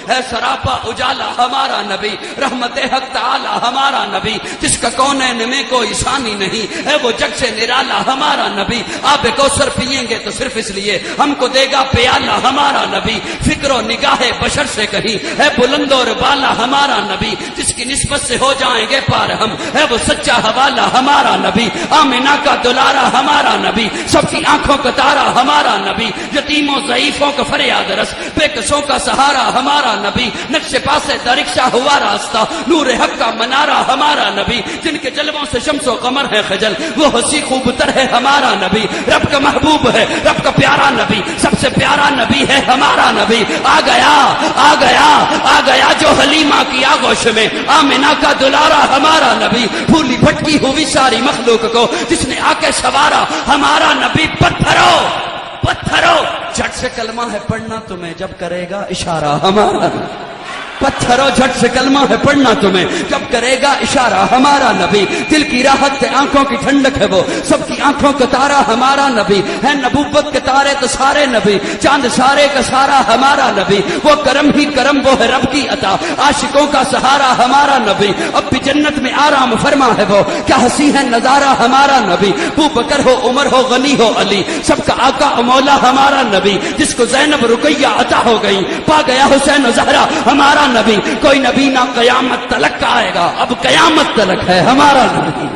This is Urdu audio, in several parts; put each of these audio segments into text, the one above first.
ہے سراپا اجالا ہمارا نبی، رحمت حق تعالی ہمارا نبی، جس کا کونین میں کوئی ثانی نہیں، ہے وہ جگ سے نرالا ہمارا نبی، آب کوثر پیئیں گے تو صرف اس لیے ہم کو دے گا پیالہ ہمارا نبی، فکر و نگاہ بشر سے کہیں ہے بلند اور بالا ہمارا نبی، جس کی نسبت سے ہو جائیں گے پار ہم، ہے وہ سچا حوالہ ہمارا نبی، آمنہ کا دلارا ہمارا نبی، سب کی آنکھوں کا تارا ہمارا نبی، یتیموں ضعیفوں کا فریاد رس، بے کسوں کا سہارا ہمارا نبی، نقش پاسے درکشا ہوا راستہ، نور حق کا منارہ ہمارا نبی، جن کے جلووں سے شمس و قمر ہے خجل، وہ ہنسی خوب تر ہے ہمارا نبی، رب کا محبوب ہے رب کا پیارا نبی، سب سے پیارا نبی ہے ہمارا نبی، آ گیا آ گیا آ گیا جو حلیمہ کی آغوش میں، آمنہ کا دلارا ہمارا نبی، پھولی بھٹکی ہوئی ساری مخلوق کو جس نے آ کے سوارا ہمارا نبی، پتھرو پتھرو جھٹ سے کلمہ ہے پڑھنا تمہیں جب کرے گا اشارہ ہمارا، پتھرو جھٹ سے کلمہ ہے پڑھنا تمہیں جب کرے گا اشارہ ہمارا نبی، دل کی راحت ہے آنکھوں کی ٹھنڈک ہے وہ، سب کی آنکھوں کا تارا ہمارا نبی، ہے نبوت کے تارے تو سارے نبی، چاند سارے کا سارا ہمارا نبی، وہ کرم ہی کرم وہ ہے رب کی عطا، عاشقوں کا سہارا ہمارا نبی، اب بھی جنت میں آرام فرما ہے وہ، کیا ہنسی ہے نظارہ ہمارا نبی، ابو بکر ہو عمر ہو غنی ہو علی، سب کا آقا مولا ہمارا نبی، جس کو زینب رقیہ عطا ہو گئی، پا گیا حسین و زہرا ہمارا نبی، کوئی نبی نہ قیامت تلک آئے گا، اب قیامت تلک ہے ہمارا نبی،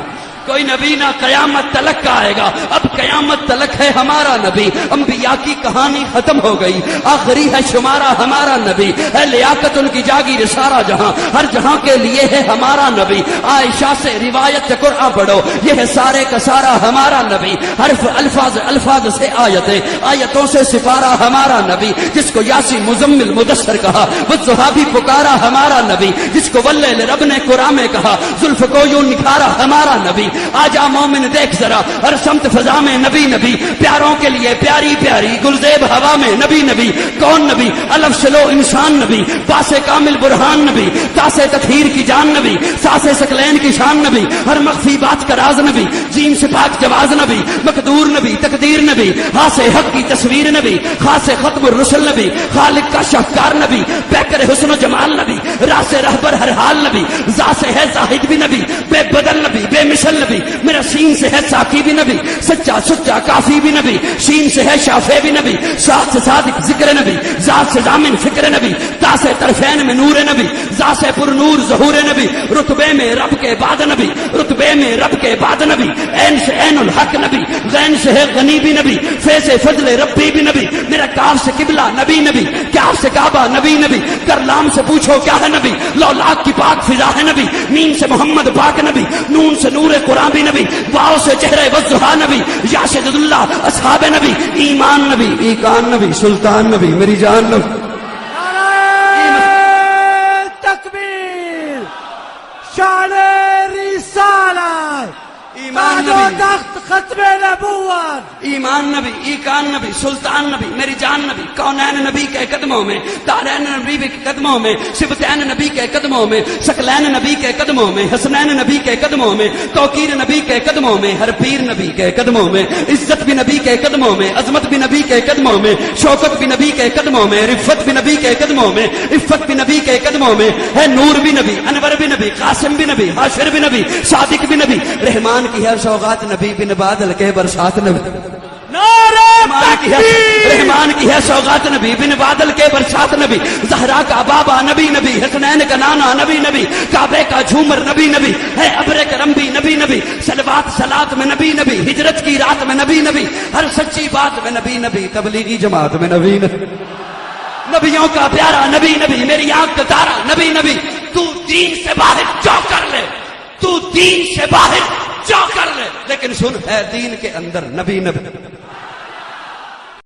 کوئی نبی نہ قیامت تلک کا آئے گا، اب قیامت تلک ہے ہمارا نبی، انبیاء کی کہانی ختم ہو گئی، آخری ہے شمارہ ہمارا نبی، ہے لیاقت ان کی جاگیر سارا جہاں، ہر جہاں کے لیے ہے ہمارا نبی، عائشہ سے روایت قرآن پڑھو، یہ ہے سارے کا سارا ہمارا نبی، حرف الفاظ سے آیتیں، آیتوں سے سپارہ ہمارا نبی، جس کو یاسی مزمل مدثر کہا، والضحیٰ بھی پکارا ہمارا نبی، جس کو واللیل رب نے قرآن میں کہا، زلف کو یوں نکھارا ہمارا نبی، آجا مومن دیکھ ذرا ہر سمت فضا میں نبی نبی، پیاروں کے لیے پیاری پیاری گلزیب ہوا میں نبی نبی، کون نبی الف شلو انسان نبی، پاس کامل برہان نبی، تاس تطہیر کی جان نبی، ساس سکلین کی شان نبی، ہر مخفی بات کا راز نبی، جیم سے پاک جواز نبی، مقدور نبی تقدیر نبی، ہاس حق کی تصویر نبی، خاص ختم الرسل نبی، خالق کا شاہکار نبی، پیکر حسن و جمال نبی، راس رہبر ہر حال نبی، ذات سے ہے زاہد بھی نبی، بے بدل نبی، بے مثل نبی، میرا سین سے ہے ساقی بھی نبی، سچا سچا کافی بھی نبی، شین سے ہے شافع بھی نبی، ساتھ سے صادق ذکر نبی، ذات سے ضامن فکر نبی، تا سے طرفین میں نور نبی، ذات سے پر نور ظہور نبی، رتبے میں رب کے بعد نبی، رتبے میں رب کے بعد نبی، عین سے عین الحق نبی، غین سے ہے غنی بھی نبی، فے سے فضل ربی بھی نبی، میرا کاف سے قبلہ نبی نبی، کاف سے کعبہ نبی نبی، کرلام سے پوچھو کیا ہے نبی، لولاک کی پاک فضا ہے نبی، میم سے محمد پاک نبی، نون سے نور قرآن بھی نبی، واؤ سے چہرے والضحیٰ نبی، یا شد اللہ اصحاب نبی، ایمان نبی، ایقان نبی، سلطان نبی، میری جان نبی، تکبیر، شان رسالت، ایمان تاج و نبی، تخت ختم نبوت، ایمان نبی، ایقان نبی، سلطان نبی، میری جان نبی، کونین نبی کے قدموں میں، تارین نبی کے قدموں میں، سبتین نبی کے قدموں میں، شکلین نبی کے قدموں میں، حسنین نبی کے قدموں میں، توقیر نبی کے قدموں میں، ہر پیر نبی کے قدموں میں، عزت بھی نبی کے قدموں میں، عظمت بھی نبی کے قدموں میں، شوکت بھی نبی کے قدموں میں، رفت بھی نبی کے قدموں میں، عفت بھی نبی کے قدموں میں، ہے نور بھی نبی، انور بھی نبی، قاسم بھی نبی، حاشر بھی نبی، صادق بھی نبی، رحمان کی ہے سوغات نبی، بن بادل کے برسات نبی، رحمان کی ہے سوغات نبی، بن بادل کے برسات نبی، زہرا کا بابا نبی نبی، حسنین کا نانا نبی نبی، کعبے کا جھومر نبی نبی، ہے ابر کرم بھی نبی نبی، صلوات صلات میں نبی نبی، ہجرت کی رات میں نبی نبی، ہر سچی بات میں نبی نبی، تبلیغی جماعت میں نبی نبی، نبیوں کا پیارا نبی نبی، میری آنکھ کا تارا نبی نبی، تو دین سے باہر جو کر لے، تو دین سے باہر جو کر لے، لیکن سن ہے دین کے اندر نبی نبی،